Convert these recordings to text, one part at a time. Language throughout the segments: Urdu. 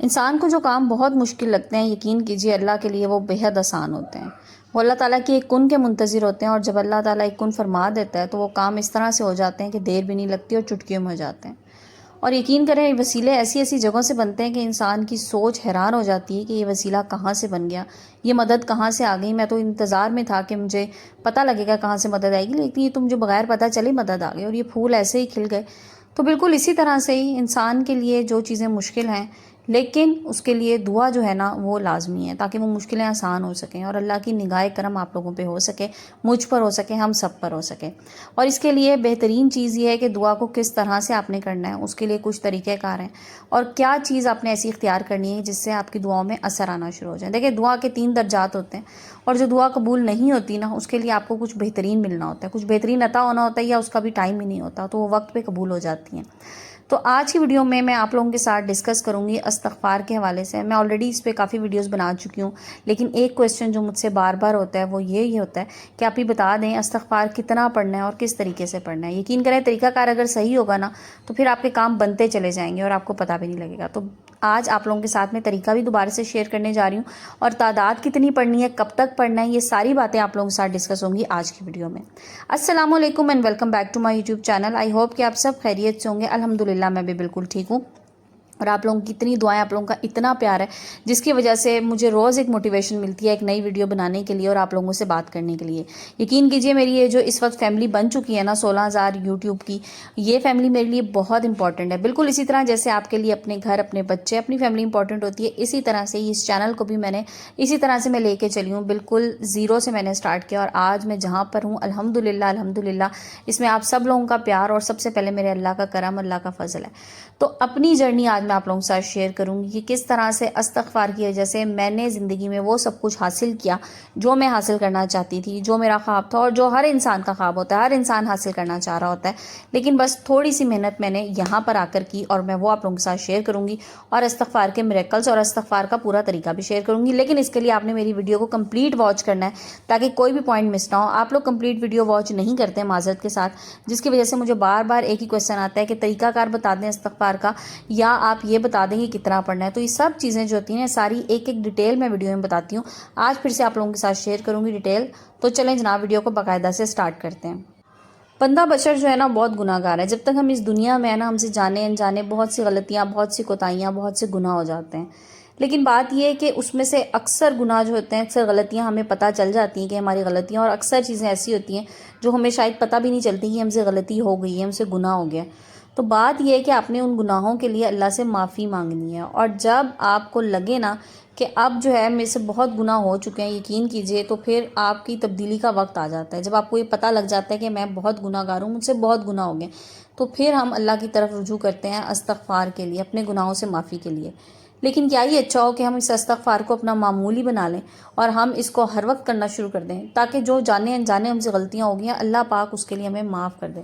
انسان کو جو کام بہت مشکل لگتے ہیں، یقین کیجیے اللہ کے لیے وہ بیحد آسان ہوتے ہیں۔ وہ اللہ تعالیٰ کی ایک کن کے منتظر ہوتے ہیں، اور جب اللہ تعالیٰ ایک کن فرما دیتا ہے تو وہ کام اس طرح سے ہو جاتے ہیں کہ دیر بھی نہیں لگتی اور چٹکیوں میں ہو جاتے ہیں۔ اور یقین کریں، یہ وسیلے ایسی ایسی جگہوں سے بنتے ہیں کہ انسان کی سوچ حیران ہو جاتی ہے کہ یہ وسیلہ کہاں سے بن گیا، یہ مدد کہاں سے آ گئی۔ میں تو انتظار میں تھا کہ مجھے پتہ لگے گا کہاں سے مدد آئے گی، لیکن یہ تو مجھے بغیر پتہ چلے مدد آ گئی اور یہ پھول ایسے ہی کھل گئے۔ تو بالکل اسی طرح سے ہی انسان کے لیے جو چیزیں مشکل ہیں، لیکن اس کے لیے دعا جو ہے نا وہ لازمی ہے، تاکہ وہ مشکلیں آسان ہو سکیں اور اللہ کی نگاہ کرم آپ لوگوں پہ ہو سکے، مجھ پر ہو سکے، ہم سب پر ہو سکے۔ اور اس کے لیے بہترین چیز یہ ہے کہ دعا کو کس طرح سے آپ نے کرنا ہے، اس کے لیے کچھ طریقہ کار ہیں، اور کیا چیز آپ نے ایسی اختیار کرنی ہے جس سے آپ کی دعاؤں میں اثر آنا شروع ہو جائے۔ دیکھیں، دعا کے 3 درجات ہوتے ہیں، اور جو دعا قبول نہیں ہوتی نا، اس کے لیے آپ کو کچھ بہترین ملنا ہوتا ہے، کچھ بہترین عطا ہونا ہوتا ہے، یا اس کا بھی ٹائم ہی نہیں ہوتا، تو وہ وقت پہ قبول ہو جاتی ہیں۔ تو آج کی ویڈیو میں آپ لوگوں کے ساتھ ڈسکس کروں گی استغفار کے حوالے سے۔ میں آلریڈی اس پہ کافی ویڈیوز بنا چکی ہوں، لیکن ایک کویسچن جو مجھ سے بار بار ہوتا ہے وہ یہ ہوتا ہے کہ آپ ہی بتا دیں استغفار کتنا پڑھنا ہے اور کس طریقے سے پڑھنا ہے۔ یقین کریں، طریقہ کار اگر صحیح ہوگا نا تو پھر آپ کے کام بنتے چلے جائیں گے اور آپ کو پتہ بھی نہیں لگے گا۔ تو آج آپ لوگوں کے ساتھ میں طریقہ بھی دوبارہ سے شیئر کرنے جا رہی ہوں، اور تعداد کتنی پڑھنی ہے، کب تک پڑھنا ہے، یہ ساری باتیں آپ لوگوں کے ساتھ ڈسکس ہوں گی آج کی ویڈیو میں۔ السلام علیکم and welcome back to my YouTube channel. I hope کہ آپ سب خیریت سے ہوں گے۔ الحمدللہ میں بھی بالکل ٹھیک ہوں، اور آپ لوگوں کی اتنی دعائیں، آپ لوگوں کا اتنا پیار ہے، جس کی وجہ سے مجھے روز ایک موٹیویشن ملتی ہے ایک نئی ویڈیو بنانے کے لیے اور آپ لوگوں سے بات کرنے کے لیے۔ یقین کیجئے، میری یہ جو اس وقت فیملی بن چکی ہے نا 16,000 یوٹیوب کی، یہ فیملی میرے لیے بہت امپورٹنٹ ہے۔ بالکل اسی طرح جیسے آپ کے لیے اپنے گھر، اپنے بچے، اپنی فیملی امپورٹنٹ ہوتی ہے، اسی طرح سے اس چینل کو بھی میں نے اسی طرح سے میں لے کے چلی ہوں۔ بالکل زیرو سے میں نے سٹارٹ کیا، اور آج میں جہاں پر ہوں الحمدللہ الحمدللہ، اس میں آپ سب لوگوں کا پیار اور سب سے پہلے میرے اللہ کا کرم، اللہ کا فضل ہے۔ تو اپنی جرنی آج میں آپ لوگوں کے ساتھ شیئر کروں گی کہ کس طرح سے استغفار کی وجہ سے میں نے زندگی میں وہ سب کچھ حاصل کیا جو میں حاصل کرنا چاہتی تھی، جو میرا خواب تھا، اور جو ہر انسان کا خواب ہوتا ہے، ہر انسان حاصل کرنا چاہ رہا ہوتا ہے، لیکن بس تھوڑی سی محنت میں نے یہاں پر آ کر کی، اور میں وہ آپ لوگوں کے ساتھ شیئر کروں گی، اور استغفار کے میریکلز اور استغفار کا پورا طریقہ بھی شیئر کروں گی۔ لیکن اس کے لیے آپ نے میری ویڈیو کو کمپلیٹ واچ کرنا ہے، تاکہ کوئی بھی پوائنٹ مس نہ ہو۔ آپ لوگ کمپلیٹ ویڈیو واچ نہیں کرتے معذرت کے ساتھ، جس کی وجہ سے مجھے بار بار ایک ہی کویسچن آتا ہے کہ طریقہ کار بتا دیں استغفار کا، یا آپ یہ بتا دیں کہ کتنا پڑھنا ہے۔ تو یہ سب چیزیں جو ہوتی ہیں ساری ایک ایک ڈیٹیل میں ویڈیو میں بتاتی ہوں۔ آج پھر سے آپ لوگوں کے ساتھ شیئر کروں گی ڈیٹیل۔ تو چلیں جناب، ویڈیو کو باقاعدہ سے سٹارٹ کرتے ہیں۔ بندہ بشر جو ہے نا بہت گناہ گار ہے۔ جب تک ہم اس دنیا میں ہیں نا، ہم سے جانے انجانے بہت سی غلطیاں، بہت سی کوتاہیاں، بہت سے گناہ ہو جاتے ہیں۔ لیکن بات یہ ہے کہ اس میں سے اکثر گناہ جو ہوتے ہیں، اکثر غلطیاں ہمیں پتہ چل جاتی ہیں کہ ہماری غلطیاں، اور اکثر چیزیں ایسی ہوتی ہیں جو ہمیں شاید پتہ بھی نہیں چلتی کہ ہم سے غلطی ہو گئی ہے، ہم سے گناہ ہو گیا۔ تو بات یہ ہے کہ آپ نے ان گناہوں کے لیے اللہ سے معافی مانگنی ہے، اور جب آپ کو لگے نا کہ اب جو ہے میرے سے بہت گناہ ہو چکے ہیں، یقین کیجئے، تو پھر آپ کی تبدیلی کا وقت آ جاتا ہے۔ جب آپ کو یہ پتہ لگ جاتا ہے کہ میں بہت گناہ گار ہوں، مجھ سے بہت گناہ ہو گئے، تو پھر ہم اللہ کی طرف رجوع کرتے ہیں استغفار کے لیے، اپنے گناہوں سے معافی کے لیے۔ لیکن کیا یہ اچھا ہو کہ ہم اس استغفار کو اپنا معمولی بنا لیں اور ہم اس کو ہر وقت کرنا شروع کر دیں، تاکہ جو جانے انجانے ہم سے غلطیاں ہو گئی ہیں، اللہ پاک اس کے لیے ہمیں معاف کر دے۔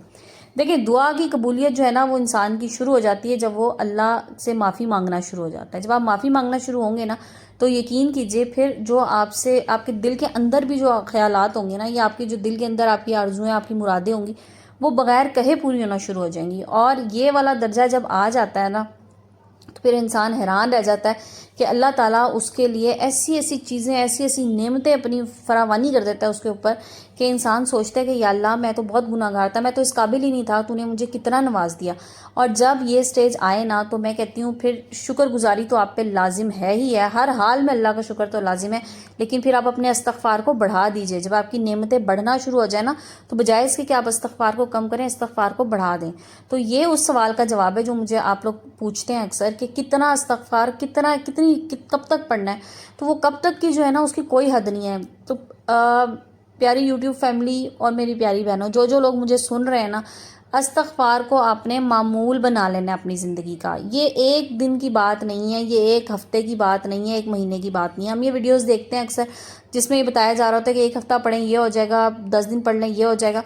دیکھیں، دعا کی قبولیت جو ہے نا وہ انسان کی شروع ہو جاتی ہے جب وہ اللہ سے معافی مانگنا شروع ہو جاتا ہے۔ جب آپ معافی مانگنا شروع ہوں گے نا، تو یقین کیجئے پھر جو آپ سے، آپ کے دل کے اندر بھی جو خیالات ہوں گے نا، یا آپ کے جو دل کے اندر آپ کی آرزویں، آپ کی مرادیں ہوں گی، وہ بغیر کہے پوری ہونا شروع ہو جائیں گی۔ اور یہ والا درجہ جب آ جاتا ہے نا، تو پھر انسان حیران رہ جاتا ہے کہ اللہ تعالیٰ اس کے لیے ایسی ایسی چیزیں، ایسی ایسی نعمتیں اپنی فراوانی کر دیتا ہے اس کے اوپر، کہ انسان سوچتا ہے کہ یا اللہ، میں تو بہت گناہ گار تھا، میں تو اس قابل ہی نہیں تھا، تو نے مجھے کتنا نواز دیا۔ اور جب یہ سٹیج آئے نا، تو میں کہتی ہوں پھر شکر گزاری تو آپ پہ لازم ہے ہی ہے، ہر حال میں اللہ کا شکر تو لازم ہے، لیکن پھر آپ اپنے استغفار کو بڑھا دیجئے۔ جب آپ کی نعمتیں بڑھنا شروع ہو جائے نا، تو بجائے اس کے کہ آپ استغفار کو کم کریں، استغفار کو بڑھا دیں۔ تو یہ اس سوال کا جواب ہے جو مجھے آپ لوگ پوچھتے ہیں اکثر، کہ کتنا استغفار، کب تک پڑھنا ہے؟ تو وہ کب تک کی جو ہے نا، اس کی کوئی حد نہیں ہے۔ تو پیاری یوٹیوب فیملی اور میری پیاری بہنوں، جو لوگ مجھے سن رہے ہیں نا، استغفار کو آپ نے معمول بنا لینا ہے اپنی زندگی کا۔ یہ ایک دن کی بات نہیں ہے، یہ ایک ہفتے کی بات نہیں ہے، ایک مہینے کی بات نہیں ہے۔ ہم یہ ویڈیوز دیکھتے ہیں اکثر، جس میں یہ بتایا جا رہا ہوتا ہے کہ ایک ہفتہ پڑھیں یہ ہو جائے گا، 10 دن پڑھ لیں یہ ہو جائے گا۔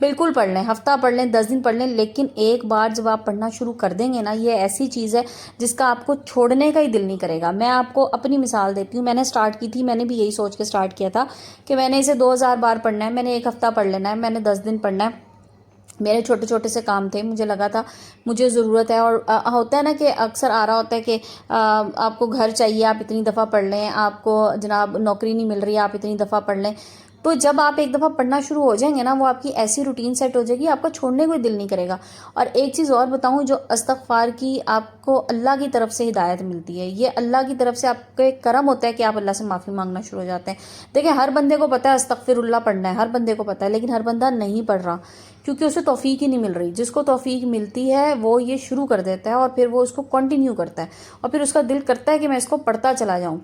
بالکل پڑھ لیں، ہفتہ پڑھ لیں، 10 دن پڑھ لیں، لیکن ایک بار جب آپ پڑھنا شروع کر دیں گے نا، یہ ایسی چیز ہے جس کا آپ کو چھوڑنے کا ہی دل نہیں کرے گا۔ میں آپ کو اپنی مثال دیتی ہوں، میں نے سٹارٹ کی تھی، میں نے بھی یہی سوچ کے سٹارٹ کیا تھا کہ میں نے اسے 2000 بار پڑھنا ہے، میں نے ایک ہفتہ پڑھ لینا ہے، میں نے 10 دن پڑھنا ہے۔ میرے چھوٹے چھوٹے سے کام تھے، مجھے لگا تھا مجھے ضرورت ہے، اور ہوتا ہے نا کہ اکثر آ رہا ہوتا ہے کہ آپ کو گھر چاہیے، آپ اتنی دفعہ پڑھ لیں، آپ کو جناب نوکری نہیں مل رہی، آپ اتنی دفعہ پڑھ لیں. تو جب آپ ایک دفعہ پڑھنا شروع ہو جائیں گے نا، وہ آپ کی ایسی روٹین سیٹ ہو جائے گی، آپ کا چھوڑنے کو دل نہیں کرے گا. اور ایک چیز اور بتاؤں، جو استغفار کی آپ کو اللہ کی طرف سے ہدایت ملتی ہے، یہ اللہ کی طرف سے آپ کو ایک کرم ہوتا ہے کہ آپ اللہ سے معافی مانگنا شروع ہو جاتے ہیں. دیکھیں، ہر بندے کو پتہ ہے استغفر اللہ پڑھنا ہے، ہر بندے کو پتہ ہے، لیکن ہر بندہ نہیں پڑھ رہا کیونکہ اسے توفیق ہی نہیں مل رہی. جس کو توفیق ملتی ہے وہ یہ شروع کر دیتا ہے، اور پھر وہ اس کو کنٹینیو کرتا ہے، اور پھر اس کا دل کرتا ہے کہ میں اس کو پڑھتا چلا جاؤں.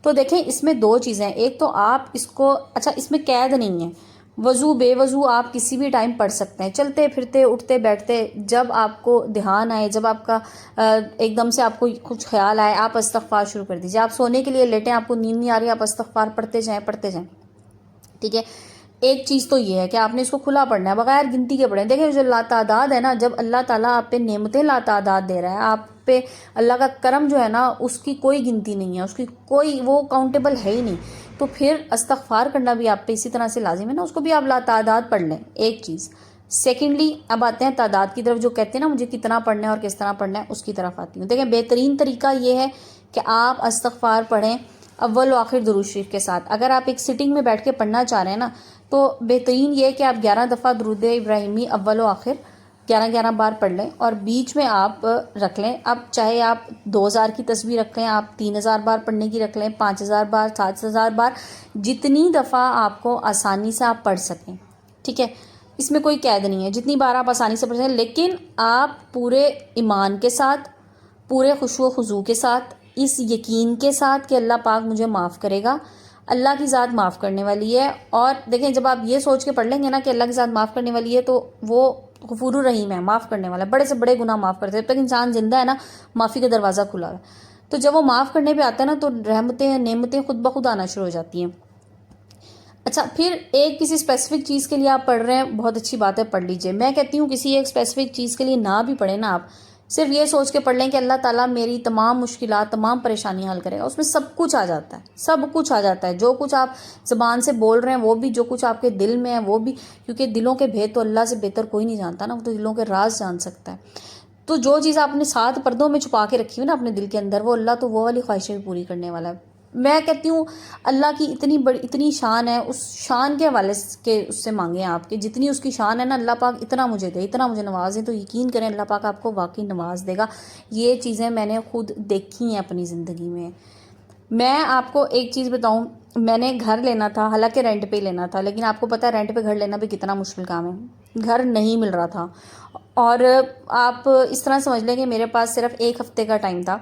تو دیکھیں، اس میں دو چیزیں ہیں. ایک تو آپ اس کو، اچھا اس میں قید نہیں ہے، وضو بے وضو آپ کسی بھی ٹائم پڑھ سکتے ہیں، چلتے پھرتے اٹھتے بیٹھتے، جب آپ کو دھیان آئے، جب آپ کا ایک دم سے آپ کو کچھ خیال آئے، آپ استغفار شروع کر دیجیے. آپ سونے کے لیے لیٹیں، آپ کو نیند نہیں آ رہی، آپ استغفار پڑھتے جائیں پڑھتے جائیں. ٹھیک ہے. ایک چیز تو یہ ہے کہ آپ نے اس کو کھلا پڑھنا ہے، بغیر گنتی کے پڑھیں. دیکھیں، جو لاتعداد ہے نا، جب اللہ تعالیٰ آپ پہ نعمتیں لاتعداد دے رہا ہے، آپ پہ اللہ کا کرم جو ہے نا، اس کی کوئی گنتی نہیں ہے، اس کی کوئی وہ کاؤنٹیبل ہے ہی نہیں. تو پھر استغفار کرنا بھی آپ پہ اسی طرح سے لازم ہے نا، اس کو بھی آپ لاتعداد پڑھ لیں. ایک چیز. سیکنڈلی، اب آتے ہیں تعداد کی طرف. جو کہتے ہیں نا مجھے کتنا پڑھنا ہے اور کس طرح پڑھنا ہے، اس کی طرف آتی ہوں. دیکھیں، بہترین طریقہ یہ ہے کہ آپ استغفار پڑھیں اول و آخر درود شریف کے ساتھ. اگر آپ ایک سٹنگ میں بیٹھ کے پڑھنا چاہ رہے ہیں نا، تو بہترین یہ ہے کہ آپ 11 دفعہ درود ابراہیمی اول و آخر 11 بار پڑھ لیں، اور بیچ میں آپ رکھ لیں. اب چاہے آپ 2000 کی تسبیح رکھ لیں، آپ 3000 بار پڑھنے کی رکھ لیں، 5000 بار، 7000 بار، جتنی دفعہ آپ کو آسانی سے آپ پڑھ سکیں. ٹھیک ہے. اس میں کوئی قید نہیں ہے، جتنی بار آپ آسانی سے پڑھ سکیں، لیکن آپ پورے ایمان کے ساتھ، پورے خشوع و خضوع کے ساتھ، اس یقین کے ساتھ کہ اللہ پاک مجھے معاف کرے گا، اللہ کی ذات معاف کرنے والی ہے. اور دیکھیں، جب آپ یہ سوچ کے پڑھ لیں گے نا کہ اللہ کی ذات معاف کرنے والی ہے، تو وہ غفور الرحیم ہے، معاف کرنے والا ہے، بڑے سے بڑے گناہ معاف کرتے ہیں. جب تک انسان زندہ ہے نا، معافی کا دروازہ کھلا ہے. تو جب وہ معاف کرنے پہ آتا ہے نا، تو رحمتیں نعمتیں خود بخود آنا شروع ہو جاتی ہیں. اچھا، پھر ایک کسی اسپیسیفک چیز کے لیے آپ پڑھ رہے ہیں، بہت اچھی بات ہے، پڑھ لیجئے. میں کہتی ہوں کسی ایک اسپیسیفک چیز کے لیے نہ بھی پڑھیں نا، آپ صرف یہ سوچ کے پڑھ لیں کہ اللہ تعالیٰ میری تمام مشکلات، تمام پریشانیاں حل کرے گا. اس میں سب کچھ آ جاتا ہے، سب کچھ آ جاتا ہے. جو کچھ آپ زبان سے بول رہے ہیں وہ بھی، جو کچھ آپ کے دل میں ہے وہ بھی، کیونکہ دلوں کے بھید تو اللہ سے بہتر کوئی نہیں جانتا نا، وہ تو دلوں کے راز جان سکتا ہے. تو جو چیز آپ نے 7 پردوں میں چھپا کے رکھی ہوئی نا اپنے دل کے اندر، وہ اللہ تو وہ والی خواہشیں بھی پوری کرنے والا ہے. میں کہتی ہوں اللہ کی اتنی بڑی، اتنی شان ہے، اس شان کے حوالے کے اس سے مانگیں آپ کہ جتنی اس کی شان ہے نا، اللہ پاک اتنا مجھے دے، اتنا مجھے نوازے. تو یقین کریں اللہ پاک آپ کو واقعی نواز دے گا. یہ چیزیں میں نے خود دیکھی ہیں اپنی زندگی میں. میں آپ کو ایک چیز بتاؤں، میں نے گھر لینا تھا، حالانکہ رینٹ پہ لینا تھا، لیکن آپ کو پتہ ہے رینٹ پہ گھر لینا بھی کتنا مشکل کام ہے. گھر نہیں مل رہا تھا، اور آپ اس طرح سمجھ لیں کہ میرے پاس صرف 1 ہفتے کا ٹائم تھا،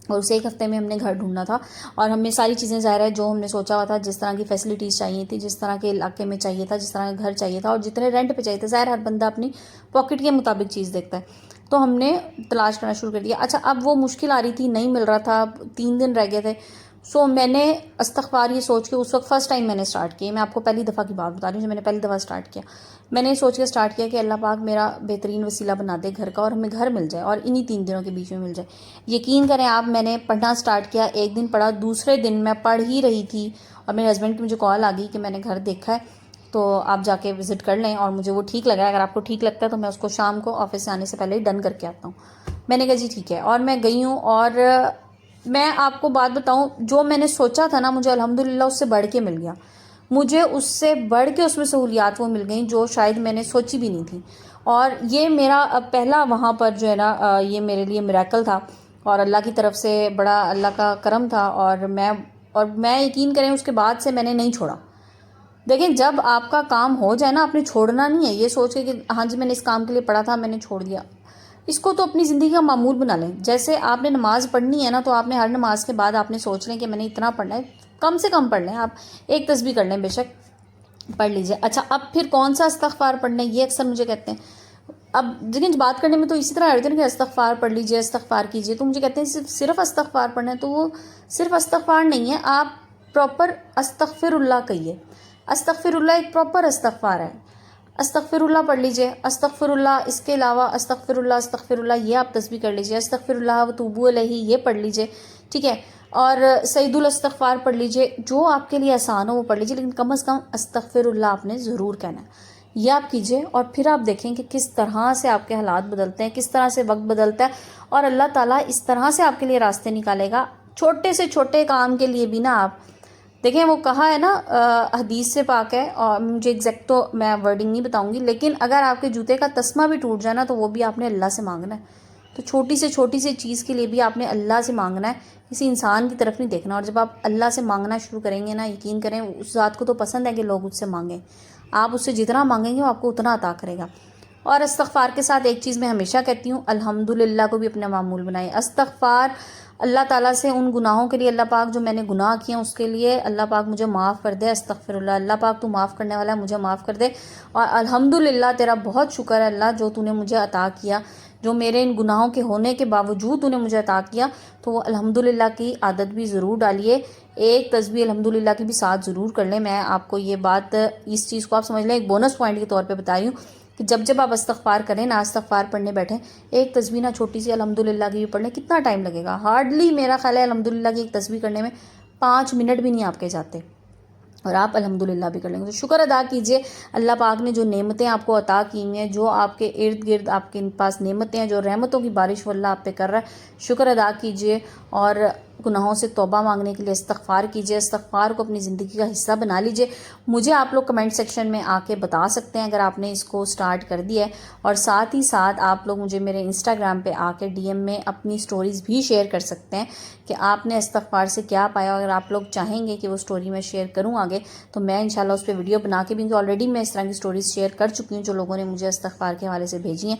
اور اس 1 ہفتے میں ہم نے گھر ڈھونڈنا تھا. اور ہمیں ساری چیزیں ظاہر ہے جو ہم نے سوچا ہوا تھا، جس طرح کی فیسلٹیز چاہیے تھی، جس طرح کے علاقے میں چاہیے تھا، جس طرح کا گھر چاہیے تھا، اور جتنے رینٹ پہ چاہیے تھے، ظاہر ہر بندہ اپنی پاکٹ کے مطابق چیز دیکھتا ہے. تو ہم نے تلاش کرنا شروع کر دیا. اچھا، اب وہ مشکل آ رہی تھی، نہیں مل رہا تھا، 3 دن رہ گئے تھے. سو میں نے استغفار یہ سوچ کے، اس وقت فرسٹ ٹائم میں نے سٹارٹ کیا، میں آپ کو پہلی دفعہ کی بات بتا رہی ہوں جو میں نے پہلی دفعہ سٹارٹ کیا. میں نے سوچ کے سٹارٹ کیا کہ اللہ پاک میرا بہترین وسیلہ بنا دے گھر کا، اور ہمیں گھر مل جائے، اور انہی 3 دنوں کے بیچ میں مل جائے. یقین کریں آپ، میں نے پڑھنا سٹارٹ کیا، ایک دن پڑھا، دوسرے دن میں پڑھ ہی رہی تھی اور میرے ہسبینڈ کی مجھے کال آ گئی کہ میں نے گھر دیکھا ہے، تو آپ جا کے وزٹ کر لیں، اور مجھے وہ ٹھیک لگا ہے. اگر آپ کو ٹھیک لگتا ہے تو میں اس کو شام کو آفس سے آنے سے پہلے ہی ڈن کر کے آتا ہوں. میں نے کہا جی ٹھیک ہے، اور میں گئی ہوں. اور میں آپ کو بات بتاؤں، جو میں نے سوچا تھا نا، مجھے الحمدللہ اس سے بڑھ کے مل گیا. مجھے اس سے بڑھ کے اس میں سہولیات وہ مل گئیں جو شاید میں نے سوچی بھی نہیں تھی. اور یہ میرا پہلا وہاں پر جو ہے نا، یہ میرے لیے میریکل تھا، اور اللہ کی طرف سے بڑا اللہ کا کرم تھا. اور میں یقین کریں اس کے بعد سے میں نے نہیں چھوڑا. دیکھیں، جب آپ کا کام ہو جائے نا، آپ نے چھوڑنا نہیں ہے یہ سوچ کے کہ ہاں جی میں نے اس کام کے لیے پڑھا تھا، میں نے چھوڑ دیا. اس کو تو اپنی زندگی کا معمول بنا لیں. جیسے آپ نے نماز پڑھنی ہے نا، تو آپ نے ہر نماز کے بعد آپ نے سوچ لیں کہ میں نے اتنا پڑھنا ہے. کم سے کم پڑھ لیں، آپ ایک تسبیح کر لیں، بے شک پڑھ لیجئے. اچھا، اب پھر کون سا استغفار پڑھنا ہے، یہ اکثر مجھے کہتے ہیں. اب دیکھیں، بات کرنے میں تو اسی طرح رہتے ہیں کہ استغفار پڑھ لیجئے، استغفار کیجئے. تو مجھے کہتے ہیں صرف استغفار پڑھنا ہے. تو وہ صرف استغفار نہیں ہے، آپ پراپر استغفر اللہ کہیے. استغفر اللہ ایک پراپر استغفار ہے. استغفر اللہ پڑھ لیجئے، استغفر اللہ. اس کے علاوہ استغفر اللہ یہ آپ تسبیح کر لیجئے. استغفر اللہ و توبو الیہ یہ پڑھ لیجئے. ٹھیک ہے. اور سعید الاستغفار پڑھ لیجئے. جو آپ کے لیے آسان ہو وہ پڑھ لیجئے، لیکن کم از کم استغفر اللہ آپ نے ضرور کہنا ہے. یہ آپ کیجئے اور پھر آپ دیکھیں کہ کس طرح سے آپ کے حالات بدلتے ہیں، کس طرح سے وقت بدلتا ہے، اور اللہ تعالیٰ اس طرح سے آپ کے لیے راستے نکالے گا۔ چھوٹے سے چھوٹے کام کے لیے بھی نا آپ دیکھیں، وہ کہا ہے نا، حدیث سے پاک ہے، اور مجھے ایگزیکٹ تو میں ورڈنگ نہیں بتاؤں گی، لیکن اگر آپ کے جوتے کا تسمہ بھی ٹوٹ جائے نا تو وہ بھی آپ نے اللہ سے مانگنا ہے۔ تو چھوٹی سے چھوٹی سی چیز کے لیے بھی آپ نے اللہ سے مانگنا ہے، کسی انسان کی طرف نہیں دیکھنا۔ اور جب آپ اللہ سے مانگنا شروع کریں گے نا، یقین کریں اس ذات کو تو پسند ہے کہ لوگ اس سے مانگیں، آپ اس سے جتنا مانگیں گے وہ آپ کو اتنا عطا کرے گا۔ اور استغفار کے ساتھ ایک چیز میں ہمیشہ کہتی ہوں، الحمدللہ کو بھی اپنا معمول بنائیں۔ استغفار اللہ تعالیٰ سے ان گناہوں کے لیے، اللہ پاک جو میں نے گناہ کیے ہیں اس کے لیے اللہ پاک مجھے معاف کر دے، استغفر اللہ، اللہ پاک تو معاف کرنے والا ہے، مجھے معاف کر دے، اور الحمدللہ تیرا بہت شکر ہے اللہ جو تو نے مجھے عطا کیا، جو میرے ان گناہوں کے ہونے کے باوجود تو نے مجھے عطا کیا۔ تو وہ الحمدللہ کی عادت بھی ضرور ڈالیے، ایک تسبیح الحمدللہ کی بھی ساتھ ضرور کر لیں۔ میں آپ کو یہ بات، اس چیز کو آپ سمجھ لیں ایک بونس پوائنٹ کے طور پہ بتا رہی ہوں کہ جب آپ استغفار کریں نا، استغفار پڑھنے بیٹھیں، ایک تسبیح نہ چھوٹی سی الحمدللہ کی بھی پڑھ لیں، کتنا ٹائم لگے گا؟ ہارڈلی میرا خیال ہے الحمدللہ کی ایک تسبیح کرنے میں 5 منٹ بھی نہیں آپ کے جاتے، اور آپ الحمدللہ بھی کر لیں گے۔ تو شکر ادا کیجئے اللہ پاک نے جو نعمتیں آپ کو عطا کی ہیں، جو آپ کے ارد گرد آپ کے پاس نعمتیں ہیں، جو رحمتوں کی بارش وہ اللہ آپ پہ کر رہا ہے، شکر ادا کیجئے، اور گناہوں سے توبہ مانگنے کے لیے استغفار کیجئے، استغفار کو اپنی زندگی کا حصہ بنا لیجئے۔ مجھے آپ لوگ کمنٹ سیکشن میں آ کے بتا سکتے ہیں اگر آپ نے اس کو سٹارٹ کر دیا ہے، اور ساتھ ہی ساتھ آپ لوگ مجھے میرے انسٹاگرام پہ آ کے ڈی ایم میں اپنی سٹوریز بھی شیئر کر سکتے ہیں کہ آپ نے استغفار سے کیا پایا۔ اگر آپ لوگ چاہیں گے کہ وہ سٹوری میں شیئر کروں آگے تو میں انشاءاللہ اس پہ ویڈیو بنا کے بھی، آلریڈی میں اس طرح کی سٹوریز شیئر کر چکی ہوں جو لوگوں نے مجھے استغفار کے حوالے سے بھیجی ہیں،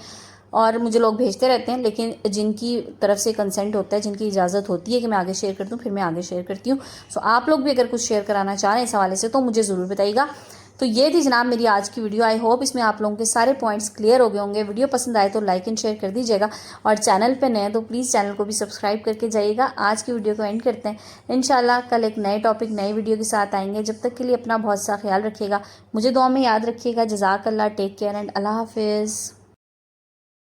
اور مجھے لوگ بھیجتے رہتے ہیں، لیکن جن کی طرف سے کنسنٹ ہوتا ہے، جن کی اجازت ہوتی ہے کہ میں آگے شیئر کر دوں، پھر میں آگے شیئر کرتی ہوں۔ سو آپ لوگ بھی اگر کچھ شیئر کرانا چاہ رہے ہیں اس حوالے سے تو مجھے ضرور بتائیے گا۔ تو یہ تھی جناب میری آج کی ویڈیو، آئی ہوپ اس میں آپ لوگوں کے سارے پوائنٹس کلیئر ہو گئے ہوں گے۔ ویڈیو پسند آئے تو لائک اینڈ شیئر کر دیجیے گا، اور چینل پہ نئے تو پلیز چینل کو بھی سبسکرائب کر کے جائیے گا۔ آج کی ویڈیو کو اینڈ کرتے ہیں، انشاءاللہ کل ایک نئے ٹاپک، نئی ویڈیو کے ساتھ آئیں گے۔ جب تک کے لیے اپنا بہت سا خیال رکھیے گا، مجھے دعا میں یاد رکھیے گا۔ جزاک اللہ، ٹیک کیئر اینڈ اللہ حافظ۔